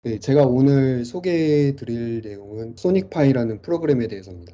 네, 제가 오늘 소개해 드릴 내용은 소닉파이라는 프로그램에 대해서입니다.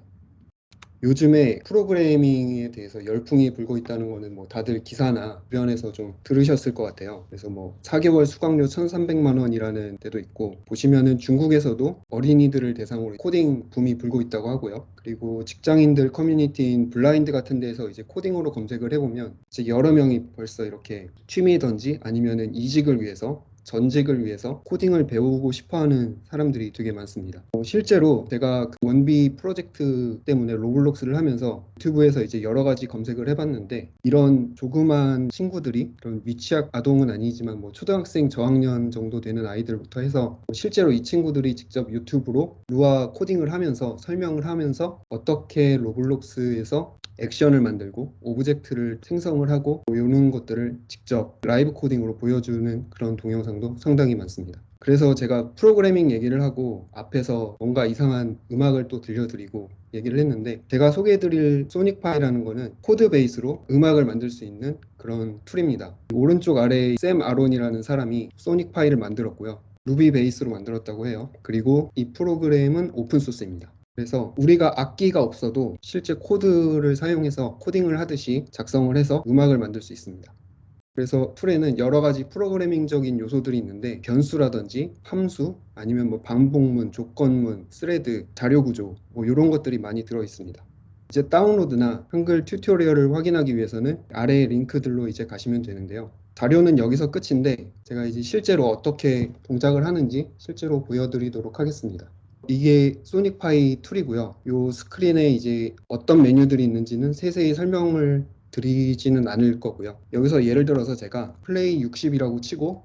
요즘에 프로그래밍에 대해서 열풍이 불고 있다는 거는 뭐 다들 기사나 주변에서 좀 들으셨을 것 같아요. 그래서 뭐 4개월 수강료 1,300만 원이라는 데도 있고, 보시면은 중국에서도 어린이들을 대상으로 코딩 붐이 불고 있다고 하고요. 그리고 직장인들 커뮤니티인 블라인드 같은 데서 이제 코딩으로 검색을 해보면 이제 여러 명이 벌써 이렇게 취미든지 아니면은 이직을 위해서 전직을 위해서 코딩을 배우고 싶어 하는 사람들이 되게 많습니다. 실제로 제가 그 원비 프로젝트 때문에 로블록스를 하면서 유튜브에서 이제 여러 가지 검색을 해봤는데, 이런 조그만 친구들이, 그런 미취학 아동은 아니지만 뭐 초등학생 저학년 정도 되는 아이들부터 해서 실제로 이 친구들이 직접 유튜브로 루아 코딩을 하면서 설명을 하면서 어떻게 로블록스에서 액션을 만들고 오브젝트를 생성을 하고 이런 것들을 직접 라이브 코딩으로 보여주는 그런 동영상도 상당히 많습니다. 그래서 제가 프로그래밍 얘기를 하고 앞에서 뭔가 이상한 음악을 또 들려드리고 얘기를 했는데, 제가 소개해드릴 소닉파이라는 거는 코드 베이스로 음악을 만들 수 있는 그런 툴입니다. 오른쪽 아래에 샘 아론이라는 사람이 소닉파이를 만들었고요. 루비 베이스로 만들었다고 해요. 그리고 이 프로그램은 오픈소스입니다. 그래서 우리가 악기가 없어도 실제 코드를 사용해서 코딩을 하듯이 작성을 해서 음악을 만들 수 있습니다. 그래서 툴에는 여러 가지 프로그래밍적인 요소들이 있는데, 변수라든지 함수, 아니면 뭐 반복문, 조건문, 스레드, 자료 구조, 뭐 이런 것들이 많이 들어 있습니다. 이제 다운로드나 한글 튜토리얼을 확인하기 위해서는 아래 링크들로 이제 가시면 되는데요. 자료는 여기서 끝인데, 제가 이제 실제로 어떻게 동작을 하는지 실제로 보여드리도록 하겠습니다. 이게 소닉파이 툴이고요. 이 스크린에 이제 어떤 메뉴들이 있는지는 세세히 설명을 드리지는 않을 거고요. 여기서 예를 들어서 제가 플레이 60이라고 치고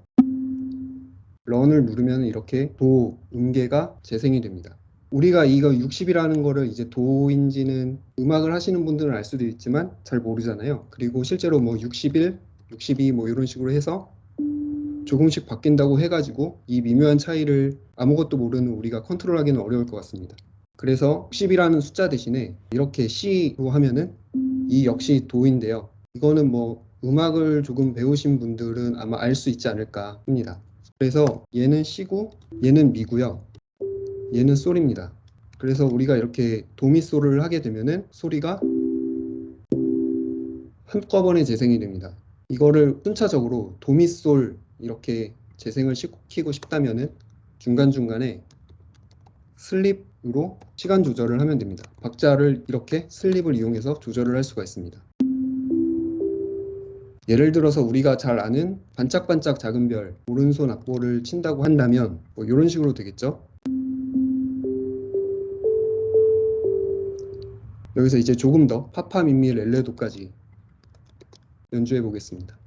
런을 누르면 이렇게 도 음계가 재생이 됩니다. 우리가 이거 60이라는 거를 이제 도인지는 음악을 하시는 분들은 알 수도 있지만 잘 모르잖아요. 그리고 실제로 뭐 61, 62 뭐 이런 식으로 해서 조금씩 바뀐다고 해가지고 이 미묘한 차이를 아무것도 모르는 우리가 컨트롤하기는 어려울 것 같습니다. 그래서 60이라는 숫자 대신에 이렇게 C로 하면은 이 역시 도인데요. 이거는 뭐 음악을 조금 배우신 분들은 아마 알 수 있지 않을까 합니다. 그래서 얘는 C고 얘는 미고요. 얘는 솔입니다. 그래서 우리가 이렇게 도미솔을 하게 되면은 소리가 한꺼번에 재생이 됩니다. 이거를 순차적으로 도미솔 이렇게 재생을 시키고 싶다면은 중간중간에 슬립으로 시간 조절을 하면 됩니다. 박자를 이렇게 슬립을 이용해서 조절을 할 수가 있습니다. 예를 들어서 우리가 잘 아는 반짝반짝 작은 별, 오른손 악보를 친다고 한다면 뭐 이런 식으로 되겠죠. 여기서 이제 조금 더 파파미미 렐레도까지 연주해 보겠습니다.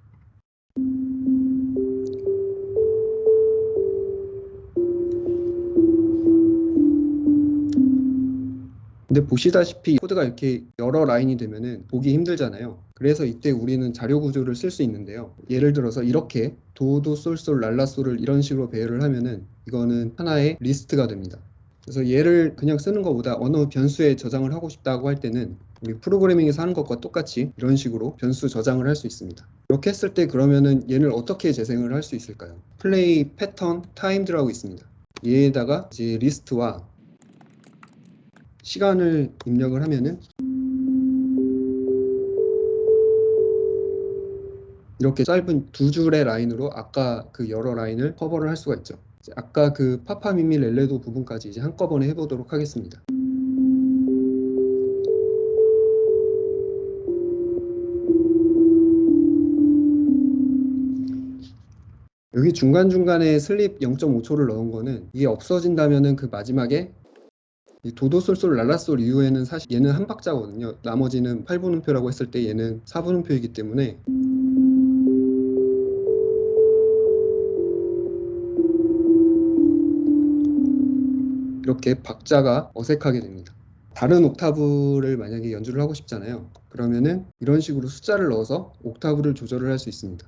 근데 보시다시피 코드가 이렇게 여러 라인이 되면은 보기 힘들잖아요. 그래서 이때 우리는 자료 구조를 쓸 수 있는데요. 예를 들어서 이렇게 도도 솔솔 랄라솔을 이런 식으로 배열을 하면은 이거는 하나의 리스트가 됩니다. 그래서 얘를 그냥 쓰는 것보다 어느 변수에 저장을 하고 싶다고 할 때는 우리 프로그래밍에서 하는 것과 똑같이 이런 식으로 변수 저장을 할 수 있습니다. 이렇게 했을 때 그러면은 얘를 어떻게 재생을 할 수 있을까요? 플레이 패턴 타임드라고 있습니다. 얘에다가 이제 리스트와 시간을 입력을 하면은 이렇게 짧은 두 줄의 라인으로 아까 그 여러 라인을 커버를 할 수가 있죠. 아까 그 파파미미 렐레도 부분까지 이제 한꺼번에 해보도록 하겠습니다. 여기 중간중간에 슬립 0.5초를 넣은 거는 이게 없어진다면은 그 마지막에 이 도도솔솔 랄라솔 이후에는 사실 얘는 한 박자거든요. 나머지는 8분음표라고 했을 때 얘는 4분음표이기 때문에 이렇게 박자가 어색하게 됩니다. 다른 옥타브를 만약에 연주를 하고 싶잖아요. 그러면은 이런 식으로 숫자를 넣어서 옥타브를 조절을 할 수 있습니다.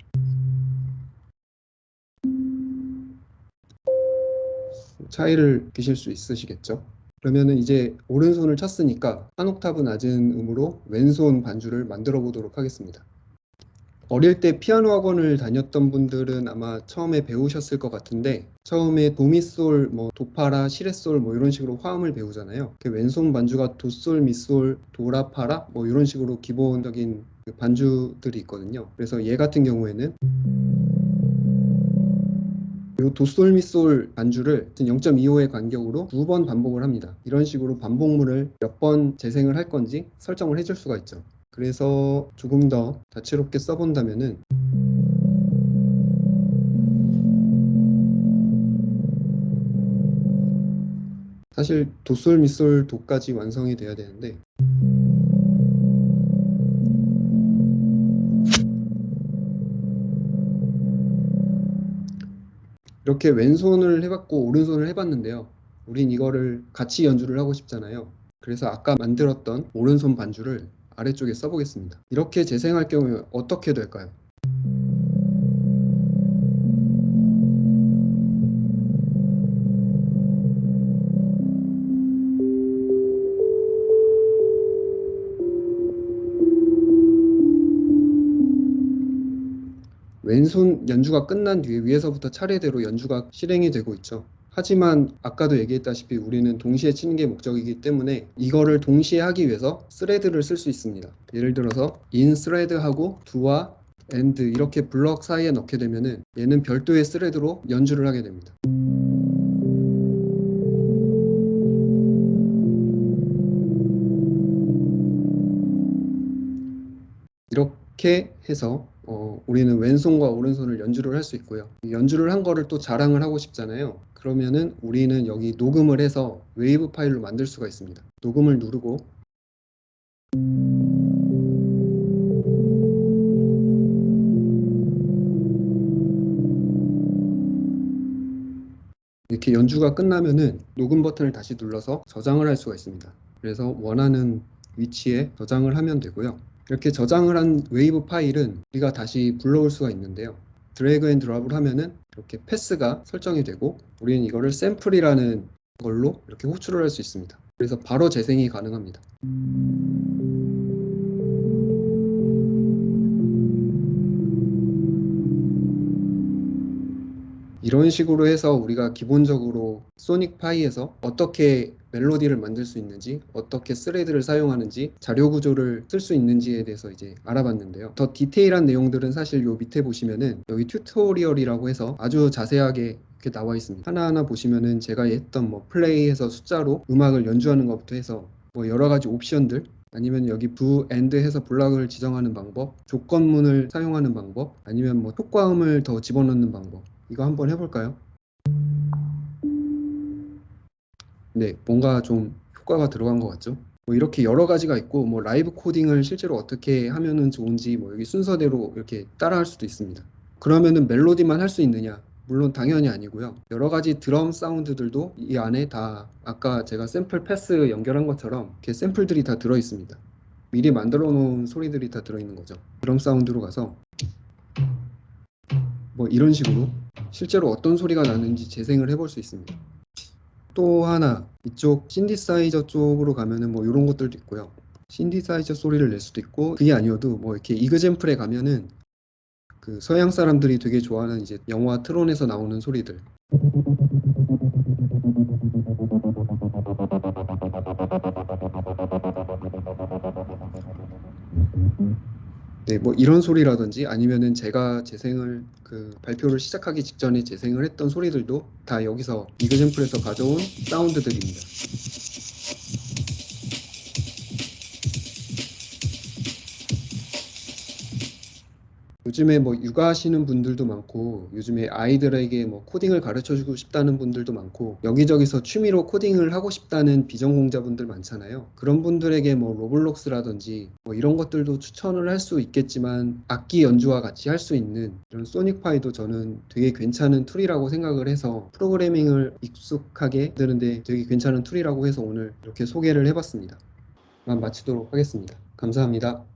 차이를 느끼실 수 있으시겠죠? 그러면은 이제 오른손을 쳤으니까 한 옥타브 낮은 음으로 왼손 반주를 만들어 보도록 하겠습니다. 어릴 때 피아노 학원을 다녔던 분들은 아마 처음에 배우셨을 것 같은데 처음에 도미솔, 뭐 도파라, 시레솔 뭐 이런 식으로 화음을 배우잖아요. 그 왼손 반주가 도솔, 미솔, 도라파라 뭐 이런 식으로 기본적인 그 반주들이 있거든요. 그래서 얘 같은 경우에는 이 도솔미솔 반주를 0.25의 간격으로 두 번 반복을 합니다. 이런 식으로 반복물을 몇 번 재생을 할 건지 설정을 해줄 수가 있죠. 그래서 조금 더 다채롭게 써본다면은 사실 도솔미솔 도까지 완성이 돼야 되는데 이렇게 왼손을 해봤고 오른손을 해봤는데요. 우린 이거를 같이 연주를 하고 싶잖아요. 그래서 아까 만들었던 오른손 반주를 아래쪽에 써보겠습니다. 이렇게 재생할 경우에 어떻게 될까요? 왼손 연주가 끝난 뒤에 위에서부터 차례대로 연주가 실행이 되고 있죠. 하지만 아까도 얘기했다시피 우리는 동시에 치는 게 목적이기 때문에 이거를 동시에 하기 위해서 스레드를 쓸 수 있습니다. 예를 들어서 인 스레드하고 두와 엔드 이렇게 블럭 사이에 넣게 되면은 얘는 별도의 스레드로 연주를 하게 됩니다. 이렇게 해서 우리는 왼손과 오른손을 연주를 할 수 있고요. 연주를 한 거를 또 자랑을 하고 싶잖아요. 그러면은 우리는 여기 녹음을 해서 웨이브 파일로 만들 수가 있습니다. 녹음을 누르고 이렇게 연주가 끝나면은 녹음 버튼을 다시 눌러서 저장을 할 수가 있습니다. 그래서 원하는 위치에 저장을 하면 되고요. 이렇게 저장을 한 웨이브 파일은 우리가 다시 불러올 수가 있는데요. 드래그 앤 드롭을 하면은 이렇게 패스가 설정이 되고 우리는 이거를 샘플이라는 걸로 이렇게 호출을 할 수 있습니다. 그래서 바로 재생이 가능합니다. 이런 식으로 해서 우리가 기본적으로 소닉파이에서 어떻게 멜로디를 만들 수 있는지, 어떻게 스레드를 사용하는지, 자료 구조를 쓸 수 있는지에 대해서 이제 알아봤는데요. 더 디테일한 내용들은 사실 요 밑에 보시면은 여기 튜토리얼이라고 해서 아주 자세하게 이렇게 나와 있습니다. 하나하나 보시면은 제가 했던 뭐 플레이해서 숫자로 음악을 연주하는 것부터 해서 뭐 여러 가지 옵션들 아니면 여기 부, 엔드 해서 블락을 지정하는 방법, 조건문을 사용하는 방법, 아니면 뭐 효과음을 더 집어넣는 방법 이거 한번 해볼까요? 네, 뭔가 좀 효과가 들어간 것 같죠? 뭐 이렇게 여러 가지가 있고 뭐 라이브 코딩을 실제로 어떻게 하면은 좋은지 뭐 여기 순서대로 이렇게 따라할 수도 있습니다. 그러면은 멜로디만 할 수 있느냐? 물론 당연히 아니고요. 여러 가지 드럼 사운드들도 이 안에 다 아까 제가 샘플 패스 연결한 것처럼 이렇게 샘플들이 다 들어 있습니다. 미리 만들어 놓은 소리들이 다 들어 있는 거죠. 드럼 사운드로 가서 뭐 이런 식으로 실제로 어떤 소리가 나는지 재생을 해볼 수 있습니다. 또 하나 이쪽 신디사이저 쪽으로 가면은 뭐 이런 것들도 있고요. 신디사이저 소리를 낼 수도 있고 그게 아니어도 뭐 이렇게 이그젠플에 가면은 그 서양 사람들이 되게 좋아하는 이제 영화 트론에서 나오는 소리들 네, 뭐 이런 소리라든지 아니면은 제가 재생을 그 발표를 시작하기 직전에 재생을 했던 소리들도 다 여기서 이그젠플에서 가져온 사운드들입니다. 요즘에 뭐 육아하시는 분들도 많고 요즘에 아이들에게 뭐 코딩을 가르쳐 주고 싶다는 분들도 많고 여기저기서 취미로 코딩을 하고 싶다는 비전공자분들 많잖아요. 그런 분들에게 뭐 로블록스라든지 뭐 이런 것들도 추천을 할 수 있겠지만 악기 연주와 같이 할 수 있는 이런 소닉파이도 저는 되게 괜찮은 툴이라고 생각을 해서 프로그래밍을 익숙하게 만드는데 되게 괜찮은 툴이라고 해서 오늘 이렇게 소개를 해봤습니다. 마치도록 하겠습니다. 감사합니다.